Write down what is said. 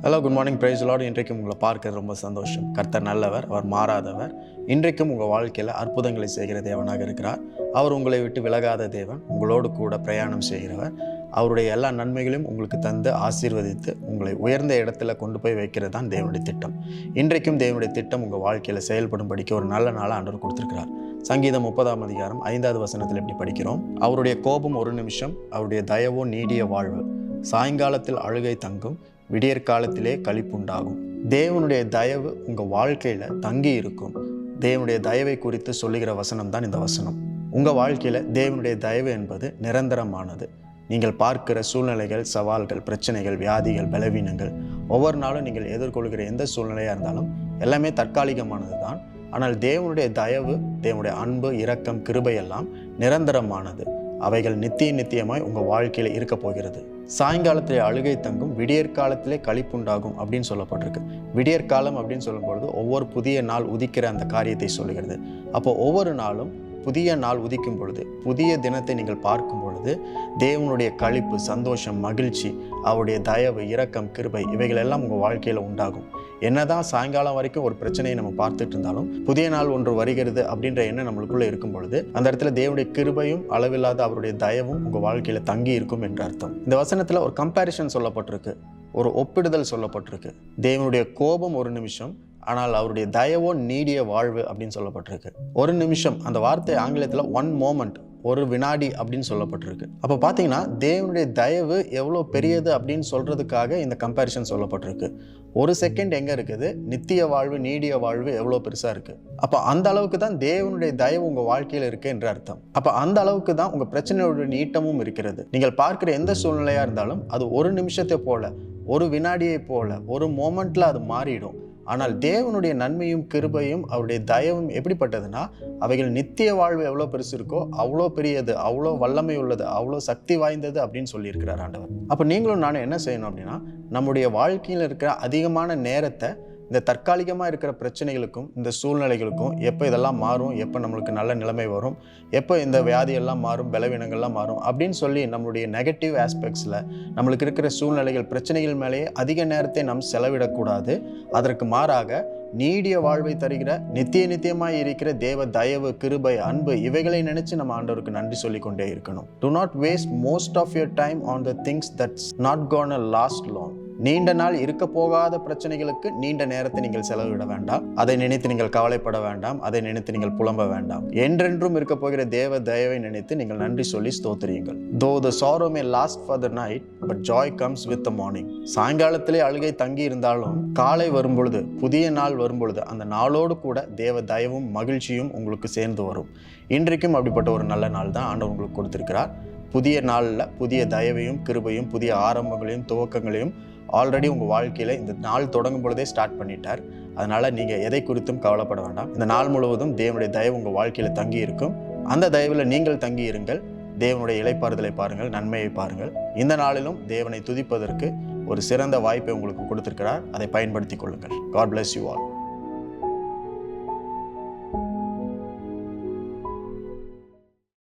Hello, good morning. Praise the Lord. இன்றைக்கும் உங்களை பார்க்க ரொம்ப சந்தோஷம். கர்த்தர் நல்லவர், அவர் மாறாதவர். இன்றைக்கும் உங்கள் வாழ்க்கையில் அற்புதங்களை செய்கிற தேவனாக இருக்கிறார். அவர் உங்களை விட்டு விலகாத தேவன், உங்களோடு கூட பிரயாணம் செய்கிறவர். அவருடைய எல்லா நன்மைகளையும் உங்களுக்கு தந்து ஆசீர்வதித்து உங்களை உயர்ந்த இடத்துல கொண்டு போய் வைக்கிறது தான் தேவனுடைய திட்டம். இன்றைக்கும் தேவனுடைய திட்டம் உங்கள் வாழ்க்கையில் செயல்படும்படிக்கு ஒரு நல்ல நாளை ஆண்டவர் கொடுத்திருக்கிறார். சங்கீதம் 30 வசனத்தில் எப்படி படிக்கிறோம்? அவருடைய கோபம் ஒரு நிமிஷம், அவருடைய தயவோ நீடிய வாழ்வு. சாயங்காலத்தில் அழுகை தங்கும், விடியற் காலத்திலே களிப்புண்டாகும். தேவனுடைய தயவு உங்கள் வாழ்க்கையில் தங்கி இருக்கும். தேவனுடைய தயவை குறித்து சொல்லுகிற வசனம் தான் இந்த வசனம். உங்கள் வாழ்க்கையில் தேவனுடைய தயவு என்பது நிரந்தரமானது. நீங்கள் பார்க்கிற சூழ்நிலைகள், சவால்கள், பிரச்சனைகள், வியாதிகள், பலவீனங்கள், ஒவ்வொரு நாளும் நீங்கள் எதிர்கொள்கிற எந்த சூழ்நிலையாக இருந்தாலும் எல்லாமே தற்காலிகமானது தான். ஆனால் தேவனுடைய தயவு, தேவனுடைய அன்பு, இரக்கம், கிருபை எல்லாம் நிரந்தரமானது. அவைகள் நித்தியமாய் உங்கள் வாழ்க்கையில் இருக்க போகிறது. சாயங்காலத்திலே அழுகை தங்கும், விடியற் காலத்திலே களிப்புண்டாகும் அப்படின்னு சொல்லப்பட்டிருக்கு. விடியற் காலம் அப்படின்னு சொல்லும்பொழுது ஒவ்வொரு புதிய நாள் உதிக்கிற அந்த காரியத்தை சொல்லுகிறது. அப்போ ஒவ்வொரு நாளும் புதிய நாள் உதிக்கும் பொழுது, புதிய தினத்தை நீங்கள் பார்க்கும் பொழுது தேவனுடைய களிப்பு, சந்தோஷம், மகிழ்ச்சி, அவருடைய தயவு, இரக்கம், கிருபை இவைகள் எல்லாம் உங்கள் வாழ்க்கையில் உண்டாகும். என்னதான் சாயங்காலம் வரைக்கும் ஒரு பிரச்சனையை நம்ம பார்த்துட்டு இருந்தாலும் புதிய நாள் ஒன்று வருகிறது அப்படின்ற எண்ணம் நம்மளுக்குள்ளே இருக்கும் பொழுது அந்த இடத்துல தேவனுடைய கிருபையும் அளவில்லாத அவருடைய தயவும் உங்கள் வாழ்க்கையில் தங்கி இருக்கும் என்ற அர்த்தம். இந்த வசனத்தில் ஒரு கம்பேரிஷன் சொல்லப்பட்டிருக்கு, ஒரு ஒப்பிடுதல் சொல்லப்பட்டிருக்கு. தேவனுடைய கோபம் ஒரு நிமிஷம், ஆனால் அவருடைய தயவோ நீடிய வாழ்வு அப்படின்னு சொல்லப்பட்டிருக்கு. ஒரு நிமிஷம், அந்த வார்த்தை ஆங்கிலத்தில் ஒன் மோமெண்ட், ஒரு வினாடி அப்படின்னு சொல்லப்பட்டிருக்கு. அப்போ பார்த்தீங்கன்னா தேவனுடைய தயவு எவ்வளோ பெரியது அப்படின்னு சொல்கிறதுக்காக இந்த கம்பேரிஷன் சொல்லப்பட்டிருக்கு. ஒரு செகண்ட் எங்கே இருக்குது, நித்திய வாழ்வு, நீடிய வாழ்வு எவ்வளோ பெருசாக இருக்குது. அப்போ அந்த அளவுக்கு தான் தேவனுடைய தயவு உங்கள் வாழ்க்கையில் இருக்குது என்ற அர்த்தம். அப்போ அந்த அளவுக்கு தான் உங்கள் பிரச்சனையோட நீட்டமும் இருக்கிறது. நீங்கள் பார்க்குற எந்த சூழ்நிலையாக இருந்தாலும் அது ஒரு நிமிஷத்தை போல, ஒரு வினாடியை போல, ஒரு மோமெண்ட்டில் அது மாறிடும். ஆனால் தேவனுடைய நன்மையும் கிருபையும் அவருடைய தயவும் எப்படிப்பட்டதுன்னா அவைகள் நித்திய வாழ்வு எவ்வளோ பெருசு இருக்கோ அவ்வளோ பெரியது, அவ்வளோ வல்லமை உள்ளது, அவ்வளோ சக்தி வாய்ந்தது அப்படின்னு சொல்லியிருக்கிறார் ஆண்டவர். அப்போ நீங்களும் நானும் என்ன செய்யணும் அப்படின்னா, நம்முடைய வாழ்க்கையில் இருக்கிற அதிகமான நேரத்தை இந்த தற்காலிகமாக இருக்கிற பிரச்சனைகளுக்கும் இந்த சூழ்நிலைகளுக்கும் எப்போ இதெல்லாம் மாறும், எப்போ நம்மளுக்கு நல்ல நிலைமை வரும், எப்போ இந்த வியாதியெல்லாம் மாறும், பலவீனங்கள்லாம் மாறும் அப்படின்னு சொல்லி நம்மளுடைய நெகட்டிவ் ஆஸ்பெக்ட்ஸில் நம்மளுக்கு இருக்கிற சூழ்நிலைகள், பிரச்சனைகள் மேலேயே அதிக நேரத்தை நாம் செலவிடக்கூடாது. அதற்கு மாறாக நீடிய வாழ்வை தருகிற நித்தியமாய் இருக்கிற தேவ தயவு, கிருபை, அன்பு இவைகளை நினைச்சு நம்ம ஆண்டவருக்கு நன்றி சொல்லிக் கொண்டே இருக்கணும். Do not waste most of your time on the things that's not gonna last long. நீண்ட நாள் இருக்க போகாத பிரச்சனைகளுக்கு நீண்ட நேரத்தை நீங்கள் செலவிட வேண்டாம். அதை நினைத்து நீங்கள் கவலைப்பட வேண்டாம். அதை நினைத்து நீங்கள் புலம்ப வேண்டாம். என்றென்றும் இருக்க போகிற தேவ தயவை நினைத்து நீங்கள் நன்றி சொல்லி ஸ்தோத்திரியுங்கள். Though the sorrow may last for the night, but joy comes with the morning. சாயங்காலத்திலே அழுகை தங்கி இருந்தாலும் காலை வரும்பொழுது, புதிய நாள் வரும்பொழுது அந்த நாளோடு கூட தேவ தயவும் மகிழ்ச்சியும் உங்களுக்கு சேர்ந்து வரும். இன்றைக்கும் அப்படிப்பட்ட ஒரு நல்ல நாள் தான் ஆண்டவர் உங்களுக்கு கொடுத்திருக்கிறார். புதிய நாளில் புதிய தயவையும் கிருபையும் புதிய ஆரம்பங்களையும் துவக்கங்களையும் ஆல்ரெடி உங்கள் வாழ்க்கையில் இந்த நாள் தொடங்கும் பொழுதே ஸ்டார்ட் பண்ணிட்டார். அதனால் நீங்கள் எதை குறித்தும் கவலைப்பட வேண்டாம். இந்த நாள் முழுவதும் தேவனுடைய தயவு உங்கள் வாழ்க்கையில் தங்கி இருக்கும். அந்த தயவில் நீங்கள் தங்கி இருங்கள். தேவனுடைய இளைப்பாறுதலை பாருங்கள், நன்மையை பாருங்கள். இந்த நாளிலும் தேவனை துதிப்பதற்கு ஒரு சிறந்த வாய்ப்பை உங்களுக்கு கொடுத்திருக்கிறார். அதை பயன்படுத்திக் கொள்ளுங்கள். God bless you all.